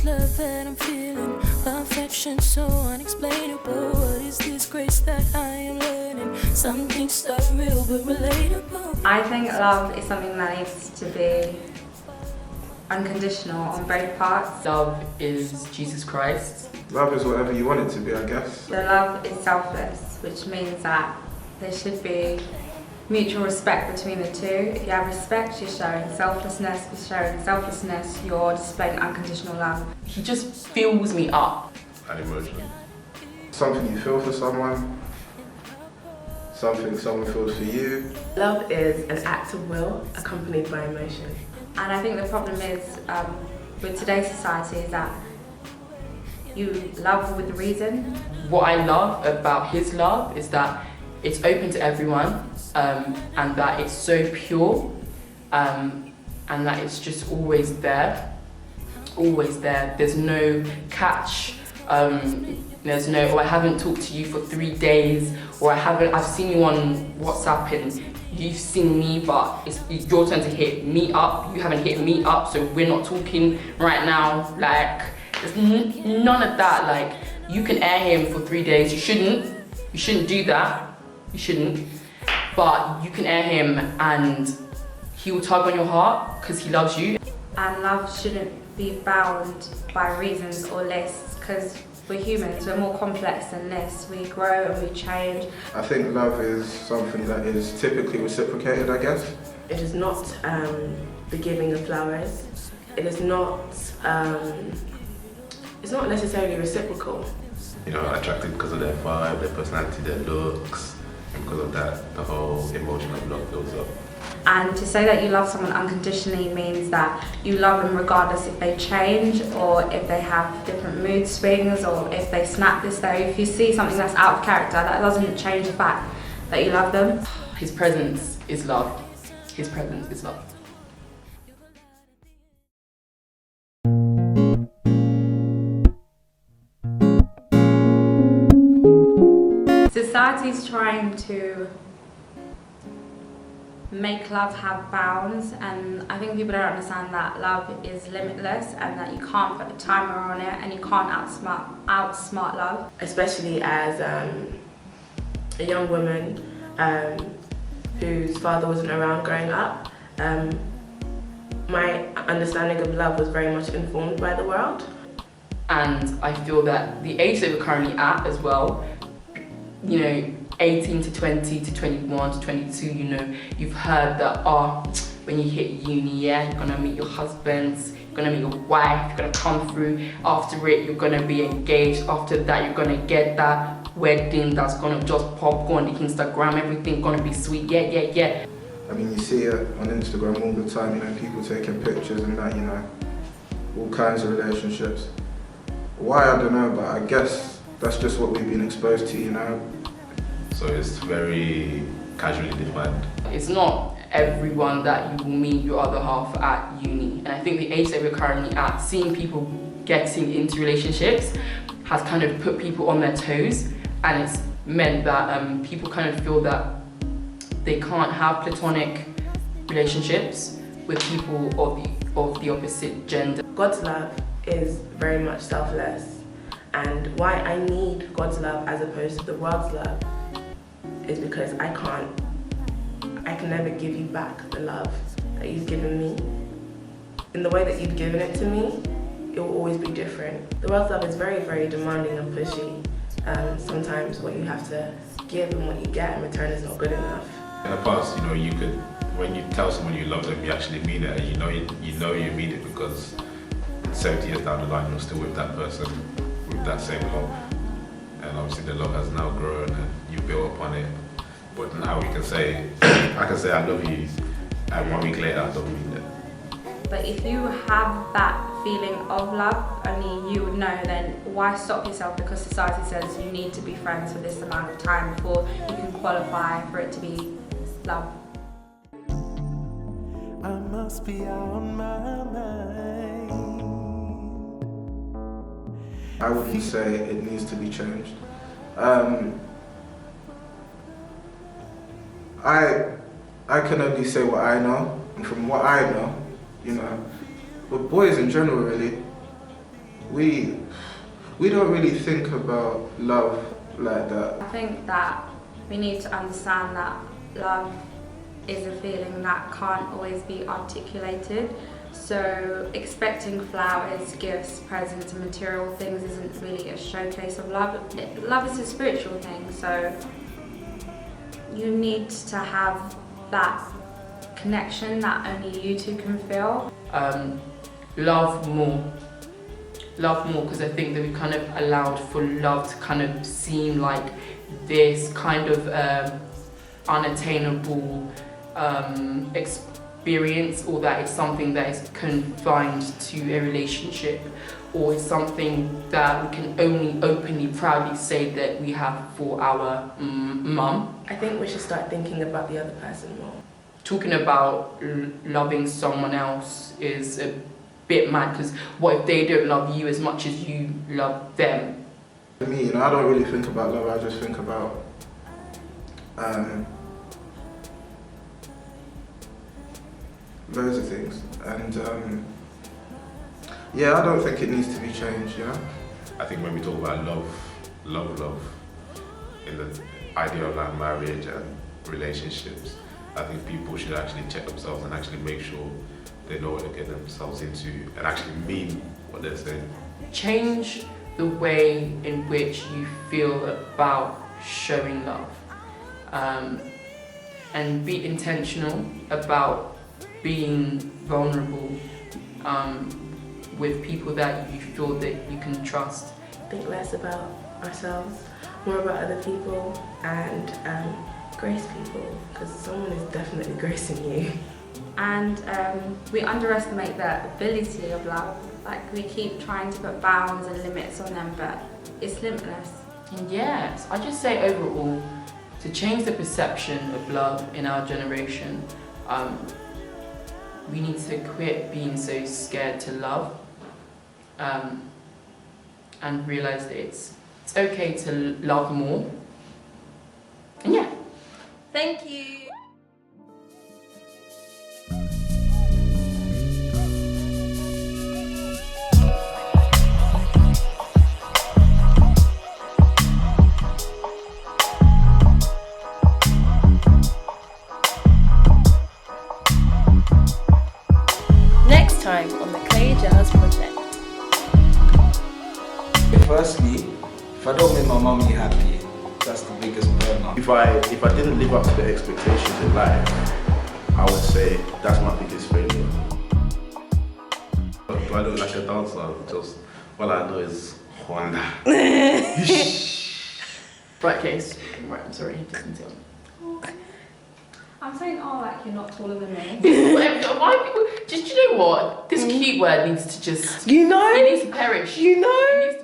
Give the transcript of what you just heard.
this love that I'm feeling? Affection so unexplainable. What is this grace that I am learning? Some things are real but relatable. I think love is something that needs to be unconditional on both parts. Love is Jesus Christ. Love is whatever you want it to be, I guess. The love is selfless, which means that there should be mutual respect between the two. If you have respect, you're showing selflessness. If you're showing selflessness, you're displaying unconditional love. He just fills me up. An emotion. Something you feel for someone, something someone feels for you. Love is an act of will accompanied by emotion. And I think the problem is with today's society is that you love with reason. What I love about his love is that it's open to everyone, and that it's so pure, and that it's just always there. Always there. There's no catch. There's no, oh, I haven't talked to you for 3 days, or I've seen you on WhatsApp and you've seen me, but it's your turn to hit me up. You haven't hit me up, so we're not talking right now. Like, there's none of that. Like, you can air him for 3 days. You shouldn't do that. You shouldn't. But you can air him and he will tug on your heart because he loves you. And love shouldn't be bound by reasons or lists, because we're humans, we're more complex than this. We grow and we change. I think love is something that is typically reciprocated, I guess. It is not the giving of flowers. It is not. It's not necessarily reciprocal. You know, attracted because of their vibe, their personality, their looks, and because of that, the whole emotion of love builds up. And to say that you love someone unconditionally means that you love them regardless if they change, or if they have different mood swings, or if they snap this day. If you see something that's out of character, that doesn't change the fact that you love them. His presence is love. His presence is love. Society's trying to make love have bounds, and I think people don't understand that love is limitless and that you can't put a timer on it and you can't outsmart love. Especially as a young woman whose father wasn't around growing up, my understanding of love was very much informed by the world. And I feel that the age that we're currently at as well, you know, 18 to 20 to 21 to 22, you know, you've heard that, when you hit uni, yeah, you're gonna meet your husbands, you're gonna meet your wife, you're gonna come through. After it, you're gonna be engaged. After that, you're gonna get that wedding that's gonna just pop, go on the Instagram, everything gonna be sweet, yeah. I mean, you see it on Instagram all the time, you know, people taking pictures and that, you know, all kinds of relationships. Why, I don't know, but I guess that's just what we've been exposed to, you know. So it's very casually defined. It's not everyone that you will meet your other half at uni. And I think the age that we're currently at, seeing people getting into relationships has kind of put people on their toes, and it's meant that people kind of feel that they can't have platonic relationships with people of the opposite gender. God's love is very much selfless, and why I need God's love as opposed to the world's love is because I can never give you back the love that you've given me. In the way that you've given it to me, it will always be different. The world's love is very, very demanding and pushy. Sometimes what you have to give and what you get in return is not good enough. In the past, you know, you could, when you tell someone you love them, you actually mean it, and you know you mean it because 70 years down the line, you're still with that person with that same love. And obviously the love has now grown and you build upon it. But now we can say, I can say I love you, and 1 week later I don't mean it. But if you have that feeling of love, only you would know, then why stop yourself because society says you need to be friends for this amount of time before you can qualify for it to be love. I must be on my mind. I wouldn't say it needs to be changed. I can only say what I know, and from what I know, you know, with boys in general really, we don't really think about love like that. I think that we need to understand that love is a feeling that can't always be articulated. So expecting flowers, gifts, presents and material things isn't really a showcase of love. Love is a spiritual thing, so you need to have that connection that only you two can feel. Love more, because I think that we kind of allowed for love to kind of seem like this kind of unattainable experience, or that it's something that is confined to a relationship, or it's something that we can only openly, proudly say that we have for our mum. I think we should start thinking about the other person more. Talking about loving someone else is a bit mad, because what if they don't love you as much as you love them? For me, I don't really think about love, I just think about loads of things, and yeah, I don't think it needs to be changed, I think when we talk about love, in the idea of like marriage and relationships, I think people should actually check themselves and actually make sure they know what they're getting themselves into and actually mean what they're saying. Change the way in which you feel about showing love, and be intentional about being vulnerable with people that you feel that you can trust. Think less about ourselves, more about other people, and grace people, because someone is definitely gracing you. And we underestimate the ability of love. Like, we keep trying to put bounds and limits on them, but it's limitless. And yes, I just say overall, to change the perception of love in our generation, we need to quit being so scared to love, and realize that it's okay to love more. And yeah. Thank you. Next time on the KOAH project. Firstly, if I don't make my mummy happy, that's the biggest burner. If I didn't live up to the expectations in life, I would say that's my biggest failure. Do I look like a dancer? Just all I know is Honda. Right, case. Right, I'm sorry, just continue. I'm saying, oh, like, you're not taller than me. Why people, just, you know what? This cute word needs to just, You know? it needs to perish. You know? It needs to